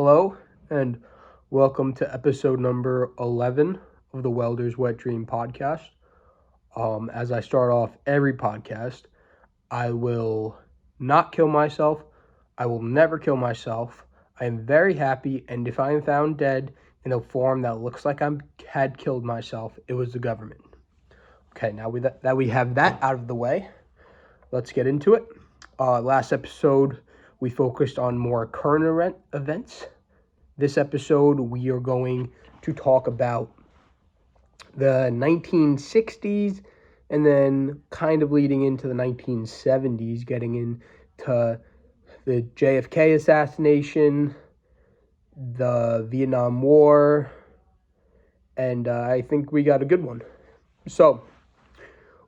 Hello, and welcome to episode number 11 of the Welder's Wet Dream podcast. As I start off every podcast, I will not kill myself. I will never kill myself. I am very happy, and if I am found dead in a form that looks like I had killed myself, it was the government. Okay, now that we have that out of the way, let's get into it. Last episode, we focused on more current events. This episode, we are going to talk about the 1960s and then kind of leading into the 1970s, getting into the JFK assassination, the Vietnam War, and I think we got a good one. So,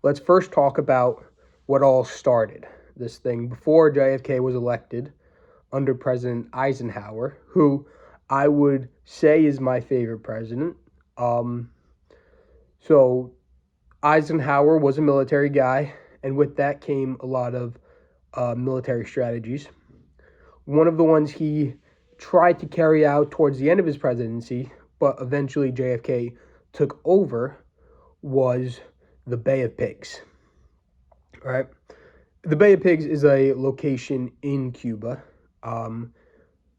let's first talk about what all started this thing before JFK was elected under President Eisenhower, who I would say is my favorite president. So Eisenhower was a military guy, and with that came a lot of military strategies. One of the ones he tried to carry out towards the end of his presidency, but eventually JFK took over, was the Bay of Pigs. All right. The Bay of Pigs is a location in Cuba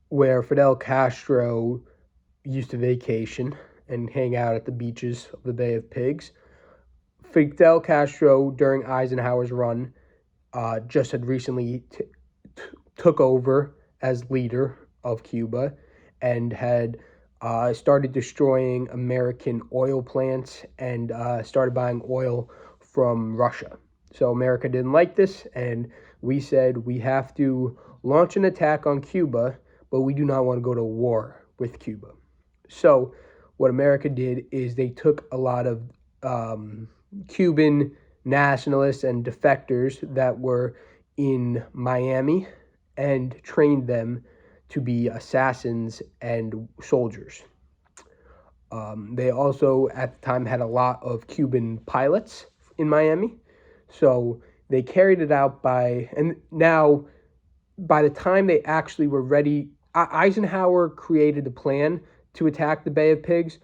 where Fidel Castro used to vacation and hang out at the beaches of the Bay of Pigs. Fidel Castro, during Eisenhower's run, just had recently took over as leader of Cuba and had started destroying American oil plants and started buying oil from Russia. So America didn't like this, and we said we have to launch an attack on Cuba, but we do not want to go to war with Cuba. So what America did is they took a lot of Cuban nationalists and defectors that were in Miami and trained them to be assassins and soldiers. They also, at the time, had a lot of Cuban pilots in Miami. So they carried it out and now by the time they actually were ready, Eisenhower created the plan to attack the Bay of Pigs.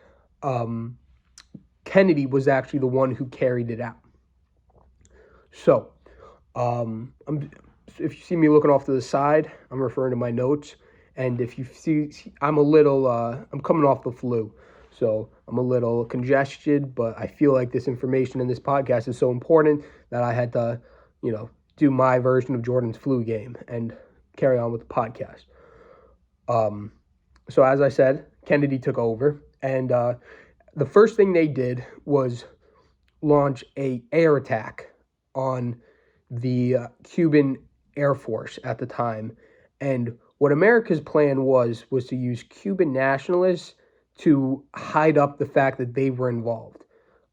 Kennedy was actually the one who carried it out. So, if you see me looking off to the side, I'm referring to my notes. And if you see, I'm coming off the flu. So I'm a little congested, but I feel like this information in this podcast is so important that I had to, do my version of Jordan's flu game and carry on with the podcast. So as I said, Kennedy took over, and the first thing they did was launch an air attack on the Cuban Air Force at the time. And what America's plan was to use Cuban nationalists to hide up the fact that they were involved.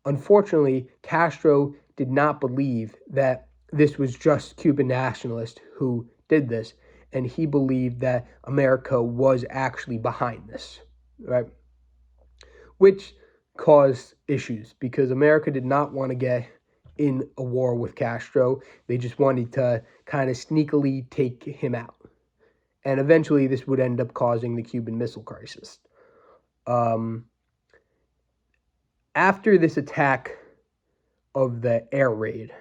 Unfortunately, Castro did not believe that this was just Cuban nationalists who did this, and he believed that America was actually behind this, right? Which caused issues because America did not want to get in a war with Castro. They just wanted to kind of sneakily take him out. And eventually this would end up causing the Cuban Missile Crisis. After this attack of the air raid,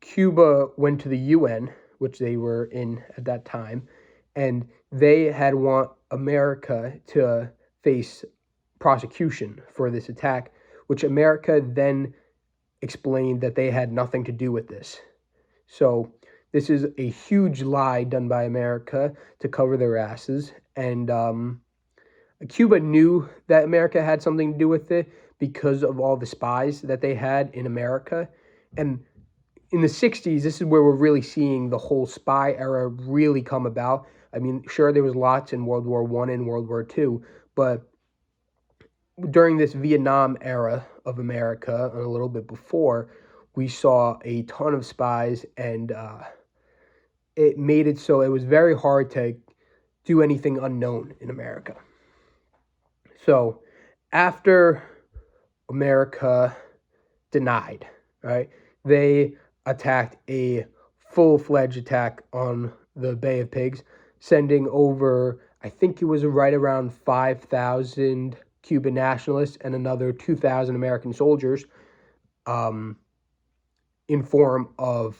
Cuba went to the UN, which they were in at that time, and they had want America to face prosecution for this attack, which America then explained that they had nothing to do with this. So this is a huge lie done by America to cover their asses, and Cuba knew that America had something to do with it because of all the spies that they had in America. And in the 60s, this is where we're really seeing the whole spy era really come about. I mean, sure, there was lots in World War I and World War II, but during this Vietnam era of America, and a little bit before, we saw a ton of spies, and it made it so it was very hard to do anything unknown in America. So after America denied, right, they attacked a full-fledged attack on the Bay of Pigs, sending over I think it was right around 5,000 Cuban nationalists and another 2,000 American soldiers, um, in form of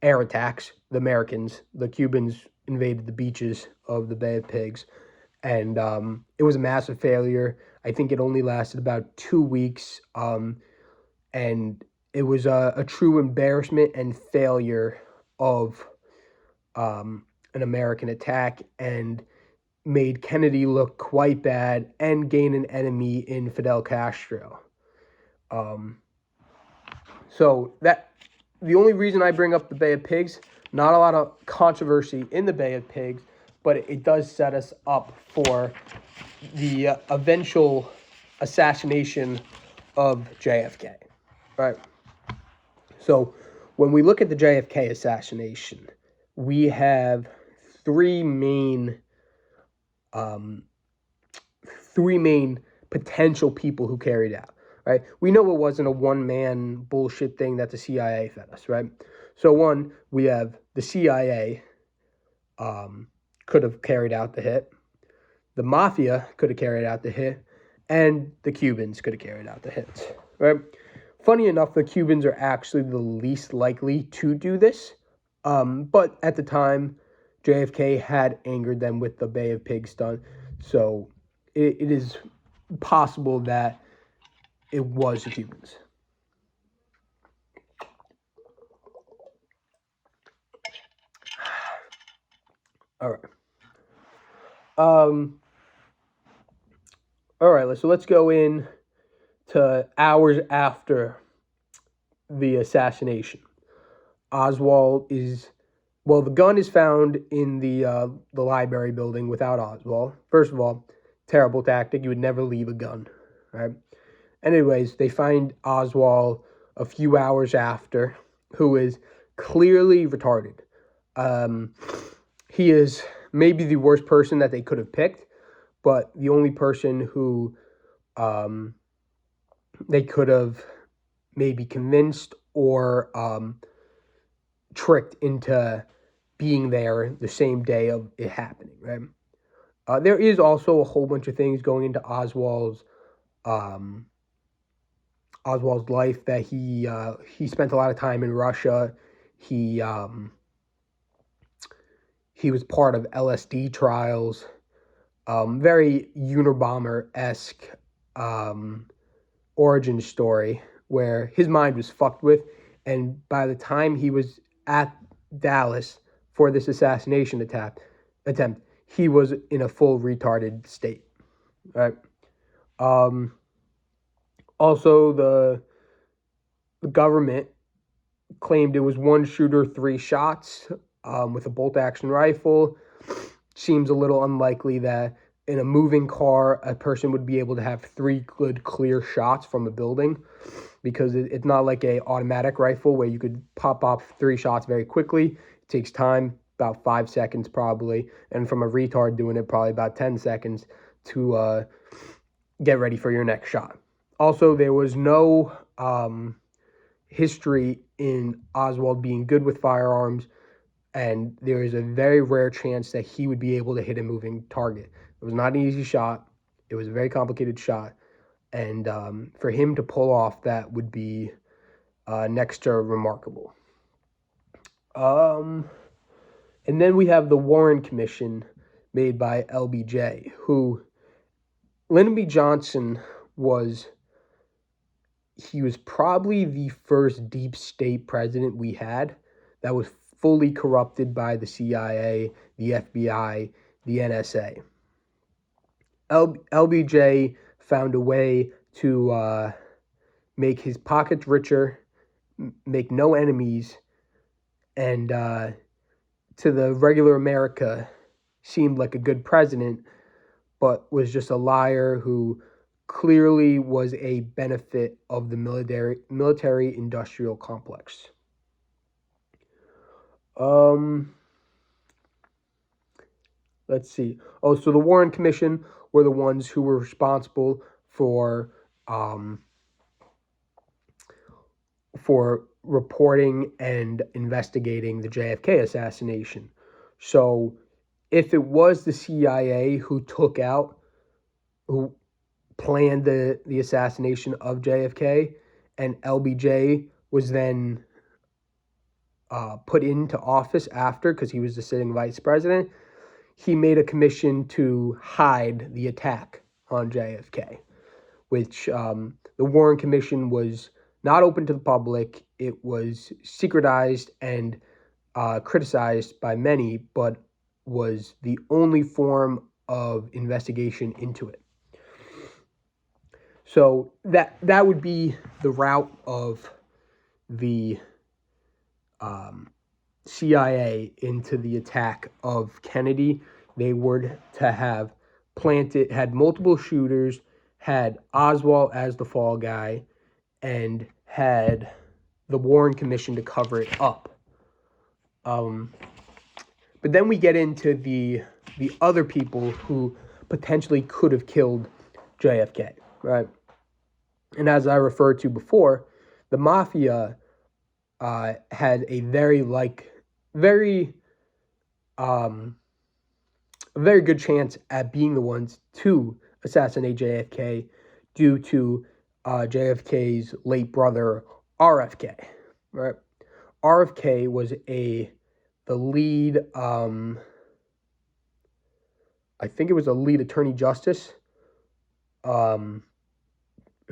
air attacks. The Cubans invaded the beaches of the Bay of Pigs, and it was a massive failure. I think it only lasted about 2 weeks, and it was a true embarrassment and failure of an American attack, and made Kennedy look quite bad and gain an enemy in Fidel Castro. Um, so that the only reason I bring up the Bay of Pigs, not a lot of controversy in the Bay of Pigs, but it does set us up for the eventual assassination of JFK. Right. So when we look at the JFK assassination, we have three main um, three main potential people who carried out. Right. We know it wasn't a one-man bullshit thing that the CIA fed us. Right. So one, we have the CIA could have carried out the hit. The mafia could have carried out the hit, and the Cubans could have carried out the hits. Right? Funny enough, the Cubans are actually the least likely to do this, but at the time, JFK had angered them with the Bay of Pigs stunt, so it is possible that it was the Cubans. All right. Um, all right. So let's go in to hours after the assassination. Oswald is the gun is found in the library building without Oswald. First of all, terrible tactic. You would never leave a gun, right? Anyways, they find Oswald a few hours after, who is clearly retarded. Um, he is maybe the worst person that they could have picked, but the only person who they could have maybe convinced or tricked into being there the same day of it happening, right? There is also a whole bunch of things going into um, Oswald's life, that he spent a lot of time in Russia. He um, he was part of LSD trials. Very Unabomber-esque um, origin story where his mind was fucked with, and by the time he was at Dallas for this assassination attempt, he was in a full retarded state. Right. Um, Also, the government claimed it was one shooter, three shots, with a bolt action rifle. Seems a little unlikely that in a moving car a person would be able to have three good clear shots from a building, because it's not like a automatic rifle where you could pop off three shots very quickly. It takes time, about 5 seconds probably, and from a retard doing it, probably about 10 seconds to get ready for your next shot. Also, there was no history in Oswald being good with firearms, and there is a very rare chance that he would be able to hit a moving target. It was not an easy shot. It was a very complicated shot, and for him to pull off that would be next to remarkable. Um, and then we have the Warren Commission made by LBJ, who Lyndon B. Johnson was probably the first deep state president we had that was fully corrupted by the CIA, the FBI, the NSA. LBJ found a way to make his pockets richer, make no enemies, and to the regular America seemed like a good president, but was just a liar who clearly was a benefit of the military industrial complex. Let's see. Oh, so the Warren Commission were the ones who were responsible um, for reporting and investigating the JFK assassination. So if it was the CIA who who planned the assassination of JFK, and LBJ was then put into office after, because he was the sitting vice president, he made a commission to hide the attack on JFK, which the Warren Commission was not open to the public. It was secretized and criticized by many, but was the only form of investigation into it. So that would be the route of the CIA into the attack of Kennedy. They were to have had multiple shooters, had Oswald as the fall guy, and had the Warren Commission to cover it up. But then we get into the other people who potentially could have killed JFK, right? And as I referred to before, the mafia had a very good chance at being the ones to assassinate JFK due to JFK's late brother RFK, right? RFK was the lead, I think it was a lead attorney justice,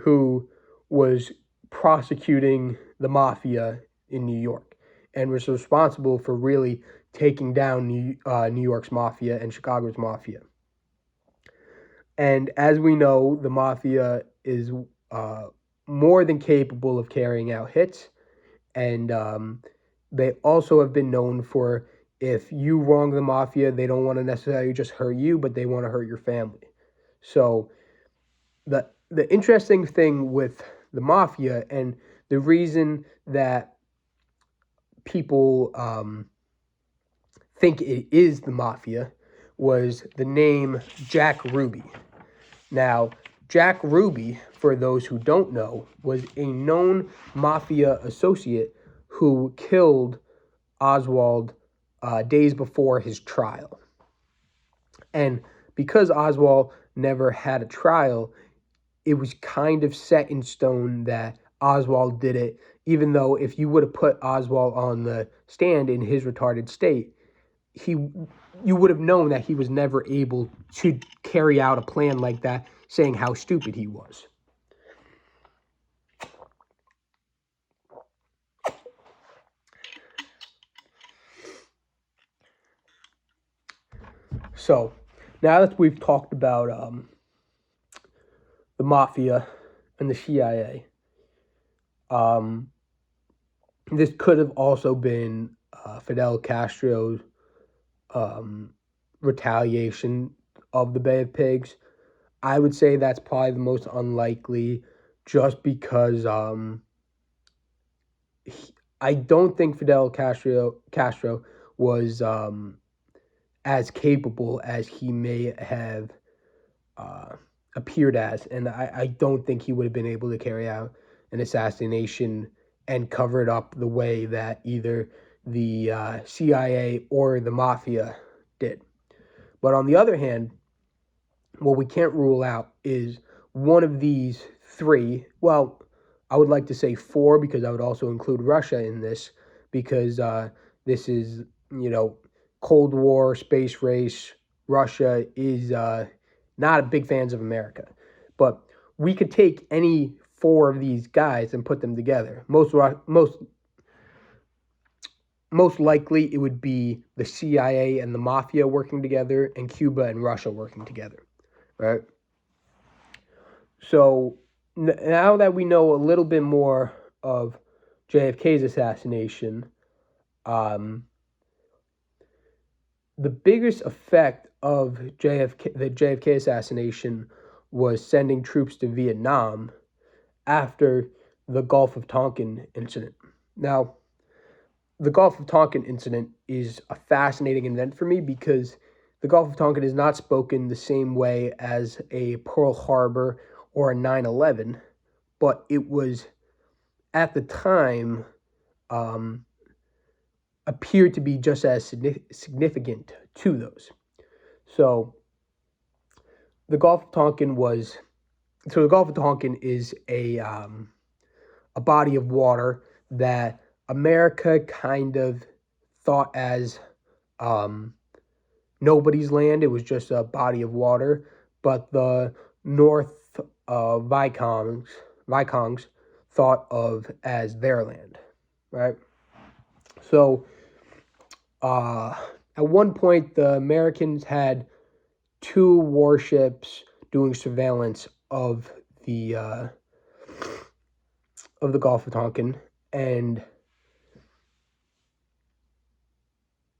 who was prosecuting the mafia in New York and was responsible for really taking down New York's mafia and Chicago's mafia. And as we know, the mafia is more than capable of carrying out hits, and they also have been known for, if you wrong the mafia, they don't want to necessarily just hurt you, but they want to hurt your family. So the interesting thing with the mafia, and the reason that people think it is the mafia, was the name Jack Ruby. Now, Jack Ruby, for those who don't know, was a known mafia associate who killed Oswald days before his trial. And because Oswald never had a trial, it was kind of set in stone that Oswald did it, even though if you would have put Oswald on the stand in his retarded state, you would have known that he was never able to carry out a plan like that, saying how stupid he was. So, now that we've talked about the mafia and the CIA, this could have also been Fidel Castro's retaliation of the Bay of Pigs. I would say that's probably the most unlikely, just because I don't think Fidel Castro was as capable as he may have appeared as, and I don't think he would have been able to carry out an assassination and cover it up the way that either the CIA or the mafia did. But on the other hand, what we can't rule out is one of these three. Well, I would like to say four, because I would also include Russia in this, because this is, Cold War, space race. Russia is not big fans of America. But we could take any four of these guys and put them together. Most likely, it would be the CIA and the mafia working together, and Cuba and Russia working together, right? So now that we know a little bit more of JFK's assassination, the biggest effect of the JFK assassination was sending troops to Vietnam after the Gulf of Tonkin incident. Now, the Gulf of Tonkin incident is a fascinating event for me, because the Gulf of Tonkin is not spoken the same way as a Pearl Harbor or a 9/11, but it was, at the time, appeared to be just as significant to those. So the Gulf of Tonkin was so the Gulf of Tonkin is a body of water that America kind of thought as um, nobody's land. It was just a body of water, but the North Vikongs thought of as their land, right? So uh, at one point, the Americans had two warships doing surveillance of the Gulf of Tonkin, and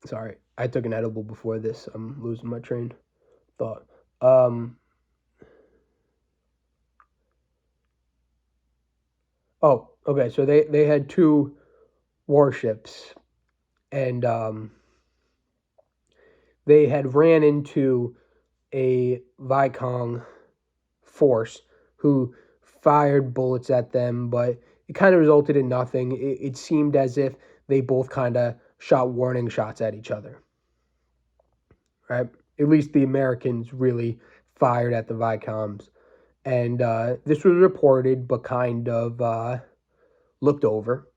sorry, I took an edible before this. I'm losing my train of thought. Oh, okay. So they had two warships, and they had ran into a Vikong force who fired bullets at them, but it kind of resulted in nothing. It seemed as if they both kind of shot warning shots at each other, right? At least the Americans really fired at the Vicoms. And this was reported, but kind of looked over.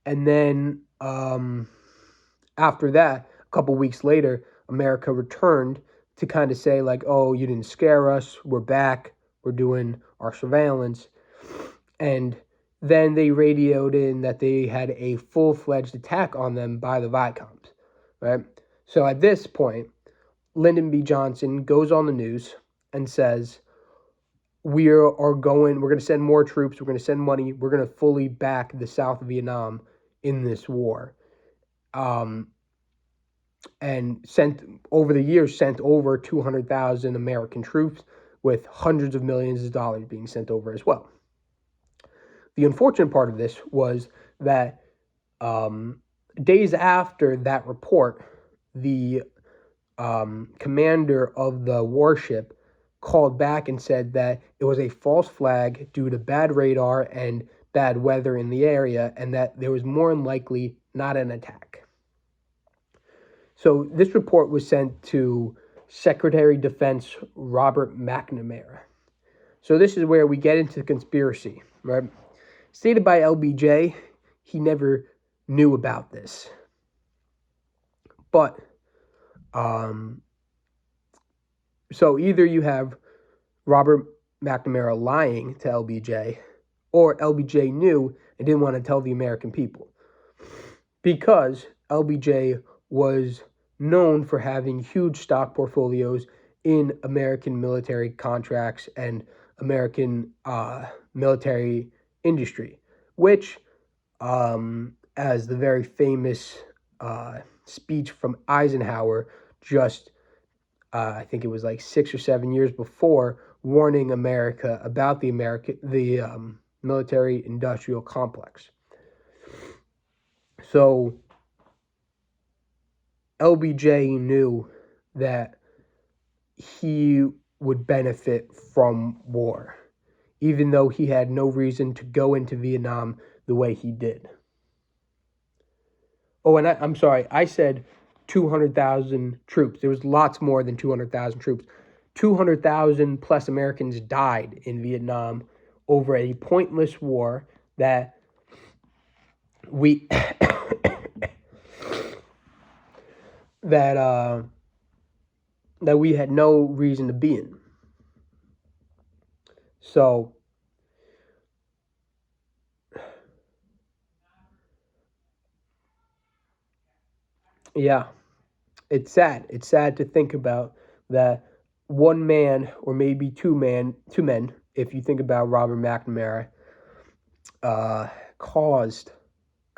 And then after that, a couple weeks later, America returned to kind of say, like, oh, you didn't scare us. We're back. We're doing our surveillance. And then they radioed in that they had a full-fledged attack on them by the Vicoms, right? So at this point, Lyndon B. Johnson goes on the news and says, we're going to send more troops, we're going to send money, we're going to fully back the South Vietnam in this war. And over the years, sent over 200,000 American troops with hundreds of millions of dollars being sent over as well. The unfortunate part of this was that days after that report, the commander of the warship called back and said that it was a false flag due to bad radar and bad weather in the area, and that there was more than likely not an attack. So this report was sent to Secretary of Defense Robert McNamara. So this is where we get into the conspiracy, right? Stated by LBJ, he never knew about this. But, so either you have Robert McNamara lying to LBJ, or LBJ knew and didn't want to tell the American people. Because LBJ was known for having huge stock portfolios in American military contracts and American military industry, which, as the very famous speech from Eisenhower just, I think it was like 6 or 7 years before, warning America about the military industrial complex. So LBJ knew that he would benefit from war, even though he had no reason to go into Vietnam the way he did. Oh, and I'm sorry, I said 200,000 troops. There was lots more than 200,000 troops. 200,000 plus Americans died in Vietnam over a pointless war that we that we had no reason to be in. So yeah, it's sad. It's sad to think about that one man, or maybe two men, if you think about Robert McNamara, caused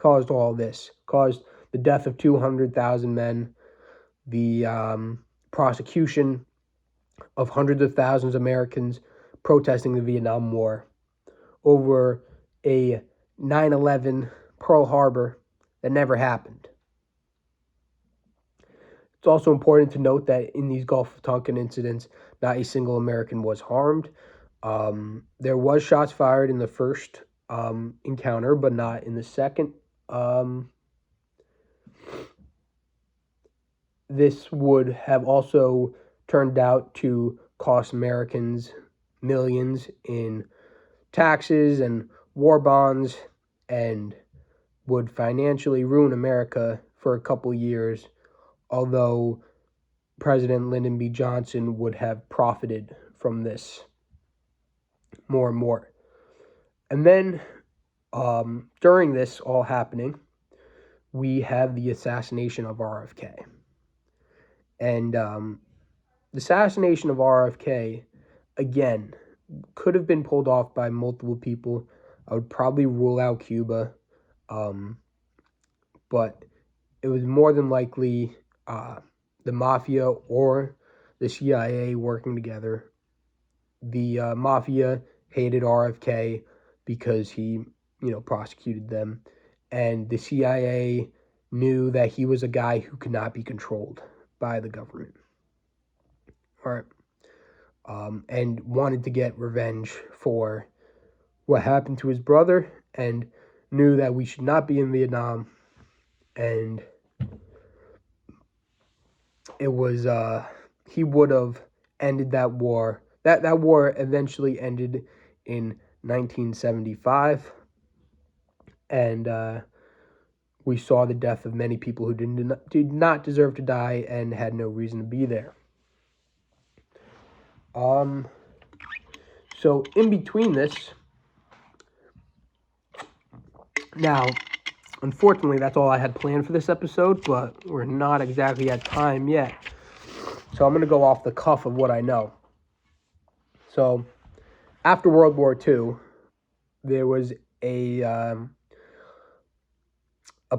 all this, caused the death of 200,000 men, the prosecution of hundreds of thousands of Americans protesting the Vietnam War over a 9/11 Pearl Harbor that never happened. It's also important to note that in these Gulf of Tonkin incidents, not a single American was harmed. There was shots fired in the first encounter, but not in the second. This would have also turned out to cost Americans millions in taxes and war bonds, and would financially ruin America for a couple years, although President Lyndon B. Johnson would have profited from this more and more. And then during this all happening, we have the assassination of RFK. And the assassination of RFK, again, could have been pulled off by multiple people. I would probably rule out Cuba, but it was more than likely the mafia or the CIA working together. The mafia hated RFK because he, prosecuted them, and the CIA knew that he was a guy who could not be controlled by the government. All right. And wanted to get revenge for what happened to his brother, and knew that we should not be in Vietnam. And it was, he would have ended that war. That war eventually ended in 1975. And we saw the death of many people who did not deserve to die and had no reason to be there. So in between this, now, unfortunately, that's all I had planned for this episode, but we're not exactly at time yet. So I'm going to go off the cuff of what I know. So after World War II, there was a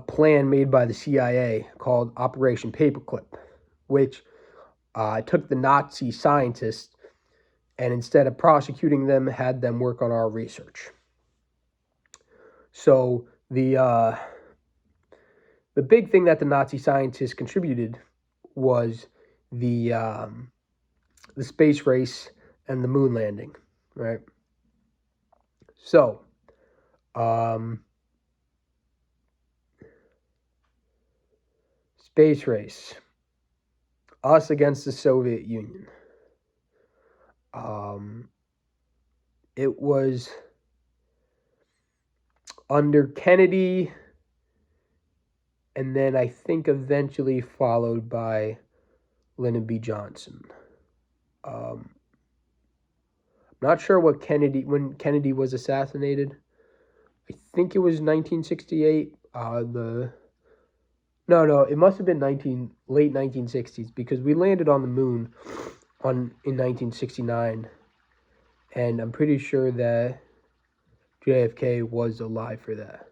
plan made by the CIA called Operation Paperclip, which took the Nazi scientists and instead of prosecuting them, had them work on our research. So the big thing that the Nazi scientists contributed was the space race and the moon landing, right? So, space race, us against the Soviet Union. It was under Kennedy, and then I think eventually followed by Lyndon B. Johnson. I'm not sure when Kennedy was assassinated. I think it was 1968. No, it must have been late 1960s, because we landed on the moon in 1969, and I'm pretty sure that JFK was alive for that.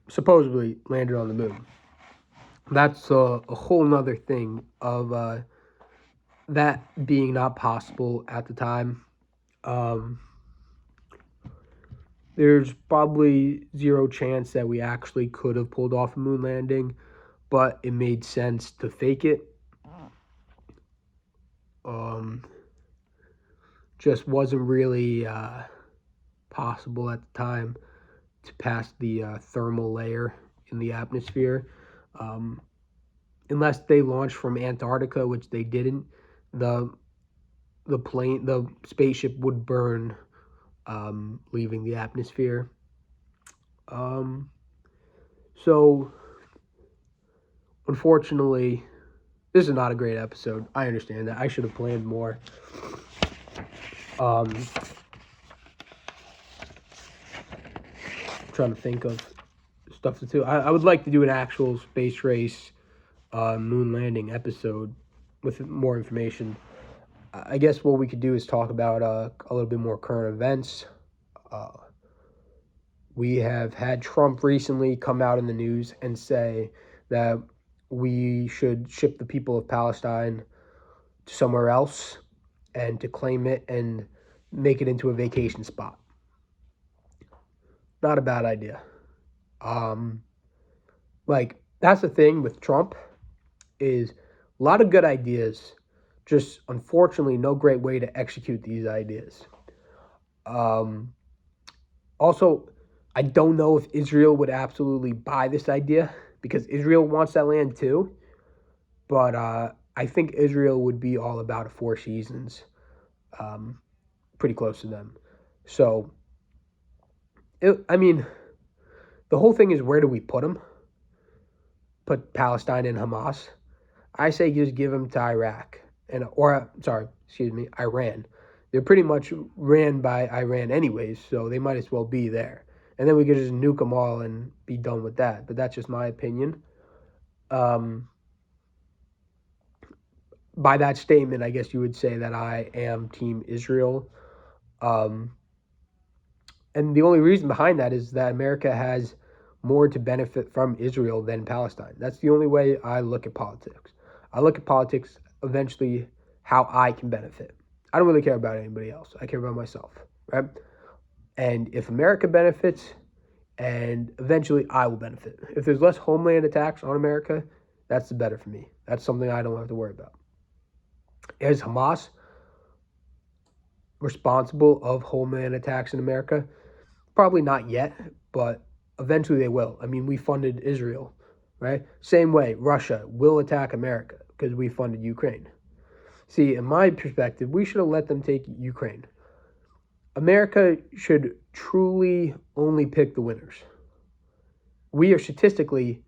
Supposedly landed on the moon. That's a whole nother thing of that being not possible at the time. There's probably zero chance that we actually could have pulled off a moon landing, but it made sense to fake it. Just wasn't really possible at the time to pass the thermal layer in the atmosphere. Unless they launched from Antarctica, which they didn't, the spaceship would burn leaving the atmosphere. So unfortunately, this is not a great episode. I understand that. I should have planned more. Trying to think of stuff to do. I would like to do an actual space race moon landing episode with more information. I guess what we could do is talk about a little bit more current events. We have had Trump recently come out in the news and say that we should ship the people of Palestine to somewhere else and to claim it and make it into a vacation spot. Not a bad idea. That's the thing with Trump, is a lot of good ideas, just unfortunately no great way to execute these ideas. Also, I don't know if Israel would absolutely buy this idea, because Israel wants that land too. But I think Israel would be all about a Four Seasons, pretty close to them. So, I mean, the whole thing is, where do we put them? Put Palestine and Hamas? I say just give them to Iraq Iran. They're pretty much ran by Iran anyways, so they might as well be there. And then we could just nuke them all and be done with that. But that's just my opinion. By that statement, I guess you would say that I am Team Israel. And the only reason behind that is that America has more to benefit from Israel than Palestine. That's the only way I look at politics. I look at politics eventually how I can benefit. I don't really care about anybody else. I care about myself, right? And if America benefits, and eventually I will benefit. If there's less homeland attacks on America, that's the better for me. That's something I don't have to worry about. Is Hamas responsible of homeland attacks in America? Probably not yet, but eventually they will. I mean, we funded Israel, right? Same way, Russia will attack America because we funded Ukraine. See, in my perspective, we should have let them take Ukraine. America should truly only pick the winners. We are statistically,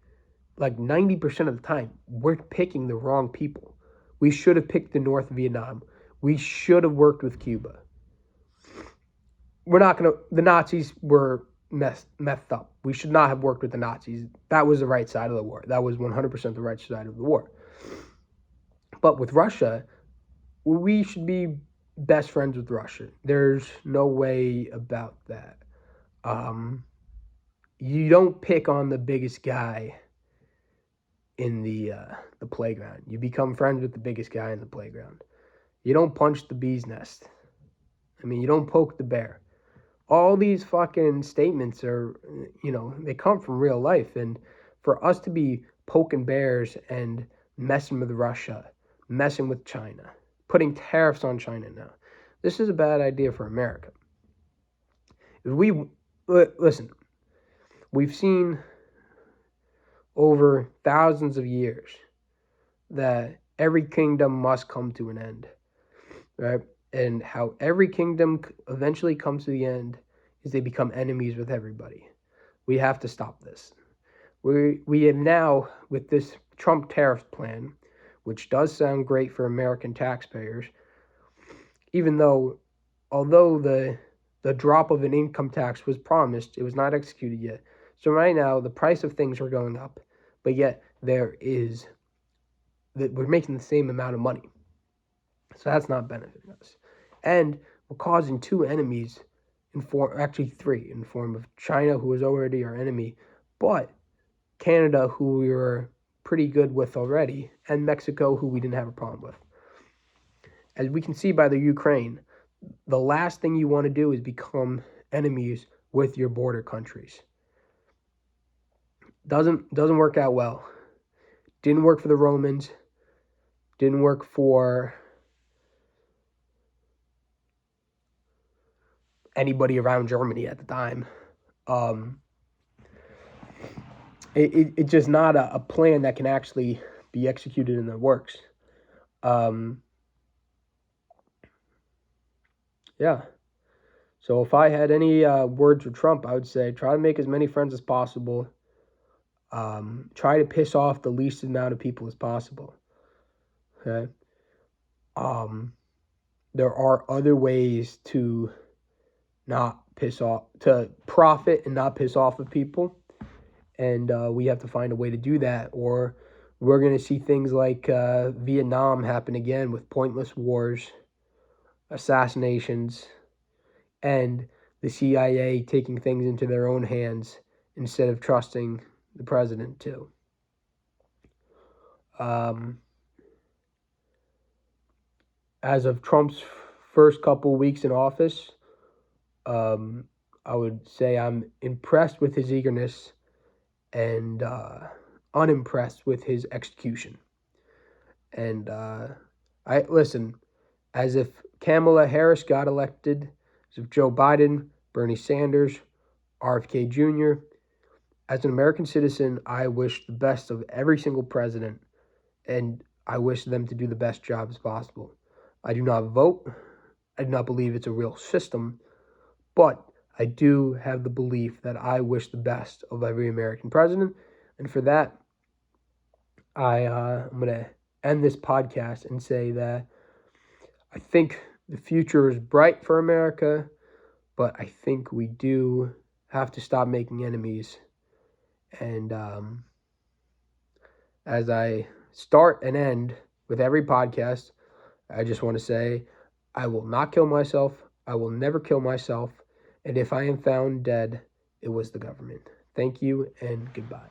like 90% of the time, we're picking the wrong people. We should have picked the North Vietnam. We should have worked with Cuba. The Nazis were messed up. We should not have worked with the Nazis. That was the right side of the war. That was 100% the right side of the war. But with Russia, we should be best friends with Russia. There's no way about that. You don't pick on the biggest guy in the playground. You become friends with the biggest guy in the playground. You don't punch the bee's nest. I mean, you don't poke the bear. All these fucking statements are, they come from real life. And for us to be poking bears and messing with Russia, messing with China, putting tariffs on China now, this is a bad idea for America. Listen, we've seen over thousands of years that every kingdom must come to an end, right? And how every kingdom eventually comes to the end is they become enemies with everybody. We have to stop this. We have now, with this Trump tariff plan, which does sound great for American taxpayers, although the drop of an income tax was promised, it was not executed yet. So right now, the price of things are going up, but yet we're making the same amount of money. So that's not benefiting us. And we're causing two enemies, actually three, in the form of China, who is already our enemy, but Canada, who we were pretty good with already, and Mexico, who we didn't have a problem with. As we can see by the Ukraine, the last thing you want to do is become enemies with your border countries. Doesn't work out well. Didn't work for the Romans. Didn't work for anybody around Germany at the time. It's just not a plan that can actually be executed in the works. Yeah. So if I had any words for Trump, I would say try to make as many friends as possible. Try to piss off the least amount of people as possible. Okay. There are other ways to profit and not piss off of people. And we have to find a way to do that, or we're going to see things like Vietnam happen again with pointless wars, assassinations, and the CIA taking things into their own hands instead of trusting the president too. As of Trump's first couple weeks in office, I would say I'm impressed with his eagerness and unimpressed with his execution. And as if Kamala Harris got elected, as if Joe Biden, Bernie Sanders, RFK Jr., as an American citizen, I wish the best of every single president. And I wish them to do the best job as possible. I do not vote. I do not believe it's a real system, but I do have the belief that I wish the best of every American president. And for that, I'm going to end this podcast and say that I think the future is bright for America, but I think we do have to stop making enemies. And as I start and end with every podcast, I just want to say I will not kill myself. I will never kill myself. And if I am found dead, it was the government. Thank you and goodbye.